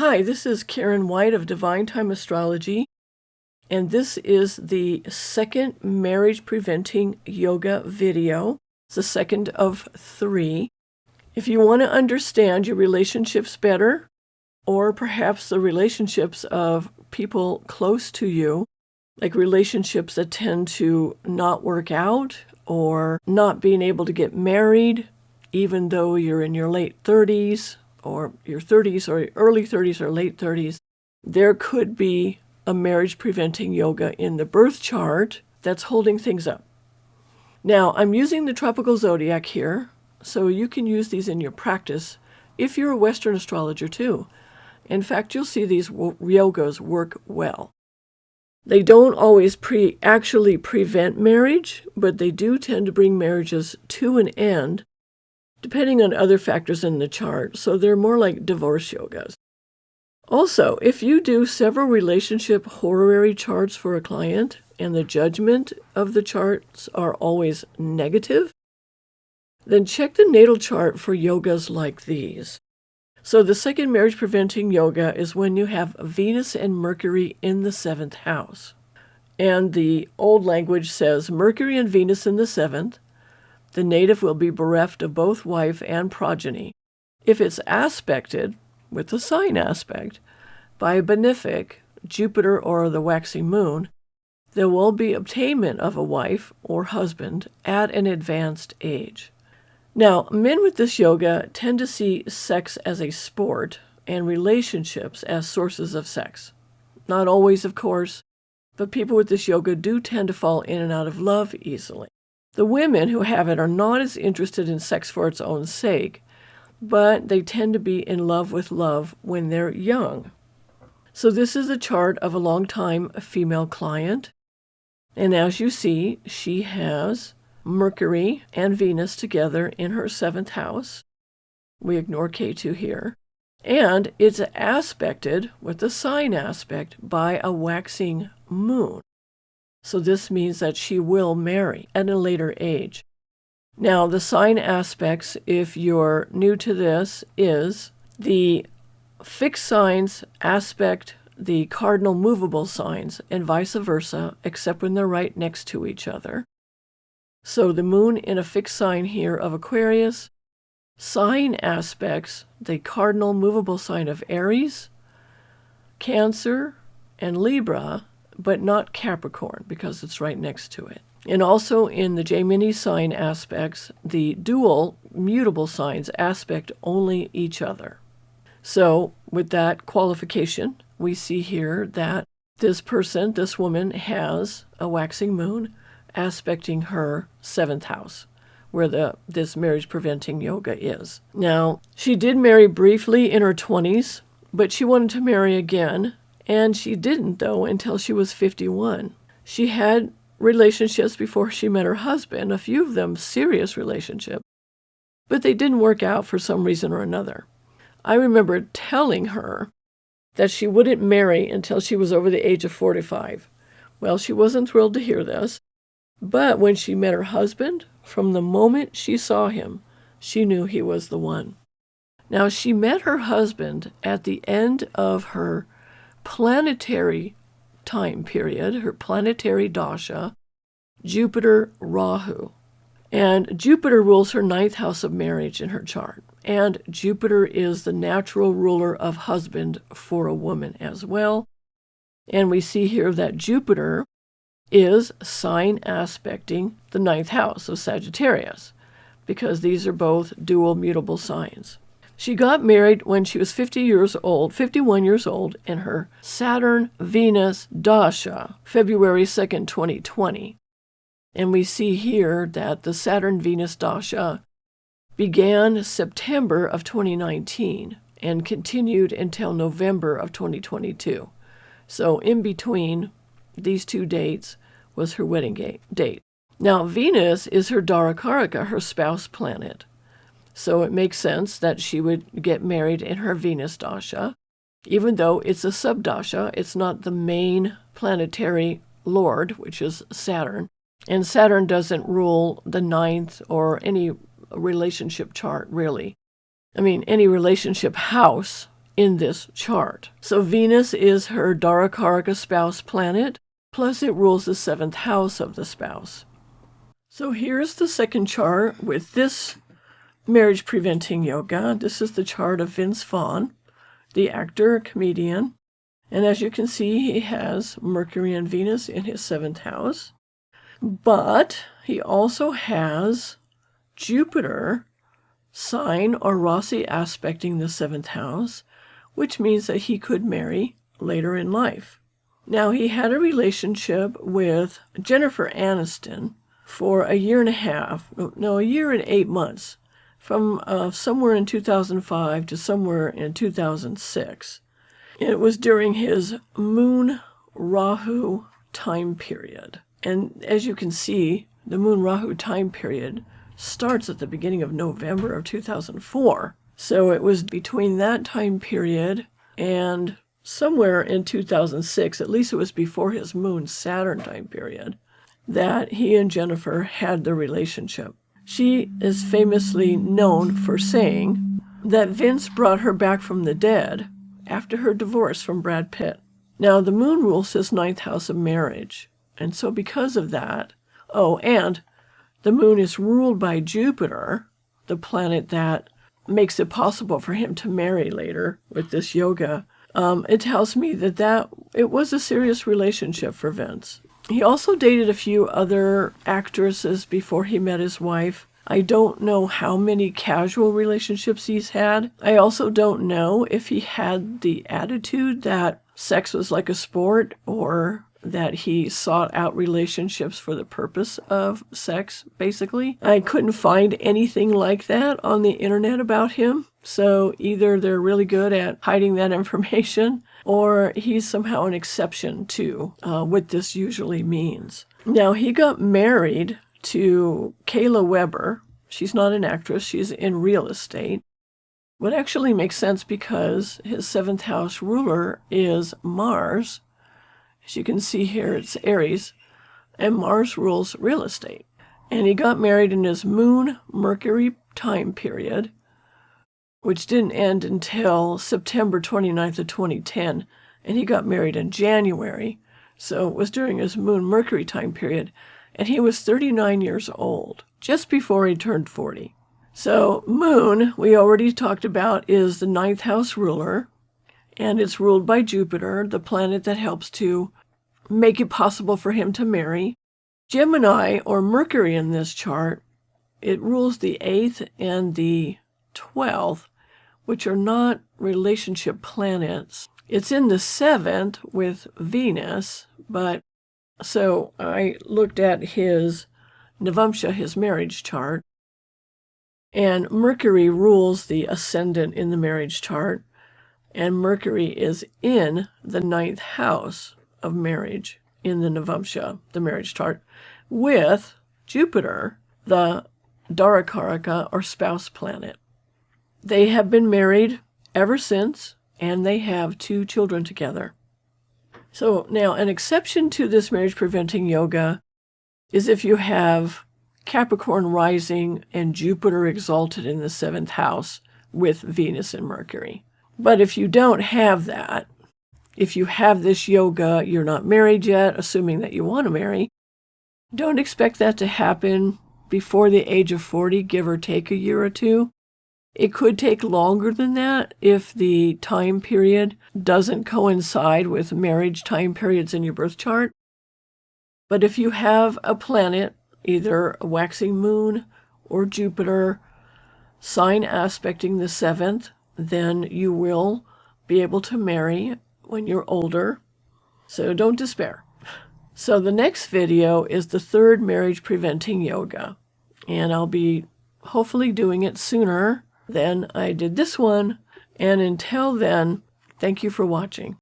Hi, this is Karen White of Divine Time Astrology, and this is the second marriage preventing yoga video. It's the second of 3. If you want to understand your relationships better, or perhaps the relationships of people close to you, like relationships that tend to not work out or not being able to get married, even though you're in your late 30s, or your 30s or early 30s or late 30s, there could be a marriage preventing yoga in the birth chart that's holding things up. Now, I'm using the tropical zodiac here, so you can use these in your practice if you're a Western astrologer too. In fact, you'll see these yogas work well. They don't always actually prevent marriage, but they do tend to bring marriages to an end, depending on other factors in the chart, so they're more like divorce yogas. Also, if you do several relationship horary charts for a client and the judgment of the charts are always negative, then check the natal chart for yogas like these. So the second marriage preventing yoga is when you have Venus and Mercury in the 7th house. And the old language says Mercury and Venus in the 7th, the native will be bereft of both wife and progeny. If it's aspected, with the sign aspect, by a benefic, Jupiter or the waxing moon, there will be obtainment of a wife or husband at an advanced age. Now, men with this yoga tend to see sex as a sport and relationships as sources of sex. Not always, of course, but people with this yoga do tend to fall in and out of love easily. The women who have it are not as interested in sex for its own sake, but they tend to be in love with love when they're young. So this is a chart of a long-time female client, and as you see, she has Mercury and Venus together in her 7th house. We ignore K2 here. And it's aspected with the sign aspect by a waxing moon. So this means that she will marry at a later age. Now, the sign aspects, if you're new to this, is the fixed signs aspect the cardinal movable signs and vice versa, except when they're right next to each other. So the moon in a fixed sign here of Aquarius, sign aspects the cardinal movable sign of Aries, Cancer, and Libra, but not Capricorn because it's right next to it. And also in the Jaimini sign aspects, the dual mutable signs aspect only each other. So with that qualification, we see here that this person, this woman, has a waxing moon aspecting her 7th house, where this marriage-preventing yoga is. Now, she did marry briefly in her 20s, but she wanted to marry again, and she didn't, though, until she was 51. She had relationships before she met her husband, a few of them serious relationships, but they didn't work out for some reason or another. I remember telling her that she wouldn't marry until she was over the age of 45. Well, she wasn't thrilled to hear this, but when she met her husband, from the moment she saw him, she knew he was the one. Now, she met her husband at the end of her planetary time period, her planetary dasha, Jupiter Rahu. And Jupiter rules her 9th house of marriage in her chart. And Jupiter is the natural ruler of husband for a woman as well. And we see here that Jupiter is sign aspecting the 9th house of Sagittarius, because these are both dual mutable signs. She got married when she was 51 years old, in her Saturn-Venus dasha, February 2nd, 2020. And we see here that the Saturn-Venus dasha began September of 2019 and continued until November of 2022. So in between these two dates was her wedding date. Now, Venus is her Darakaraka, her spouse planet. So it makes sense that she would get married in her Venus dasha, even though it's a subdasha. It's not the main planetary lord, which is Saturn. And Saturn doesn't rule the 9th or any relationship chart, really. I mean, any relationship house in this chart. So Venus is her Darakaraka spouse planet, plus it rules the 7th house of the spouse. So here's the second chart with this marriage preventing yoga. This is the chart of Vince Vaughn, the actor, comedian. And as you can see, he has Mercury and Venus in his 7th house. But he also has Jupiter sign or rasi aspecting the 7th house, which means that he could marry later in life. Now, he had a relationship with Jennifer Aniston for a year and a half, no, a year and 8 months, from somewhere in 2005 to somewhere in 2006. It was during his Moon Rahu time period. And as you can see, the Moon Rahu time period starts at the beginning of November of 2004. So it was between that time period and somewhere in 2006, at least it was before his Moon Saturn time period, that he and Jennifer had the relationship. She is famously known for saying that Vince brought her back from the dead after her divorce from Brad Pitt. Now, the moon rules his 9th house of marriage, and so because of that, and the moon is ruled by Jupiter, the planet that makes it possible for him to marry later with this yoga. It tells me that it was a serious relationship for Vince. He also dated a few other actresses before he met his wife. I don't know how many casual relationships he's had. I also don't know if he had the attitude that sex was like a sport or that he sought out relationships for the purpose of sex, basically. I couldn't find anything like that on the internet about him. So either they're really good at hiding that information or he's somehow an exception to what this usually means. Now, he got married to Kayla Weber. She's not an actress. She's in real estate. What actually makes sense because his 7th house ruler is Mars. As you can see here, it's Aries, and Mars rules real estate. And he got married in his Moon Mercury time period, which didn't end until September 29th of 2010, and he got married in January. So it was during his Moon Mercury time period, and he was 39 years old, just before he turned 40. So Moon, we already talked about, is the 9th house ruler, and it's ruled by Jupiter, the planet that helps to make it possible for him to marry. Gemini, or Mercury in this chart, it rules the 8th and the 12th, which are not relationship planets. It's in the 7th with Venus, but so I looked at his Navamsha, his marriage chart, and Mercury rules the ascendant in the marriage chart, and Mercury is in the 9th house of marriage in the Navamsha, the marriage chart, with Jupiter, the Darakaraka or spouse planet. They have been married ever since, and they have 2 children together. So now, an exception to this marriage preventing yoga is if you have Capricorn rising and Jupiter exalted in the 7th house with Venus and Mercury. But if you don't have that, if you have this yoga, you're not married yet, assuming that you want to marry, don't expect that to happen before the age of 40, give or take a year or 2. It could take longer than that if the time period doesn't coincide with marriage time periods in your birth chart. But if you have a planet, either a waxing moon or Jupiter, sign aspecting the 7th, then you will be able to marry when you're older. So don't despair. So the next video is the 3rd marriage preventing yoga. And I'll be hopefully doing it sooner than I did this one. And until then, thank you for watching.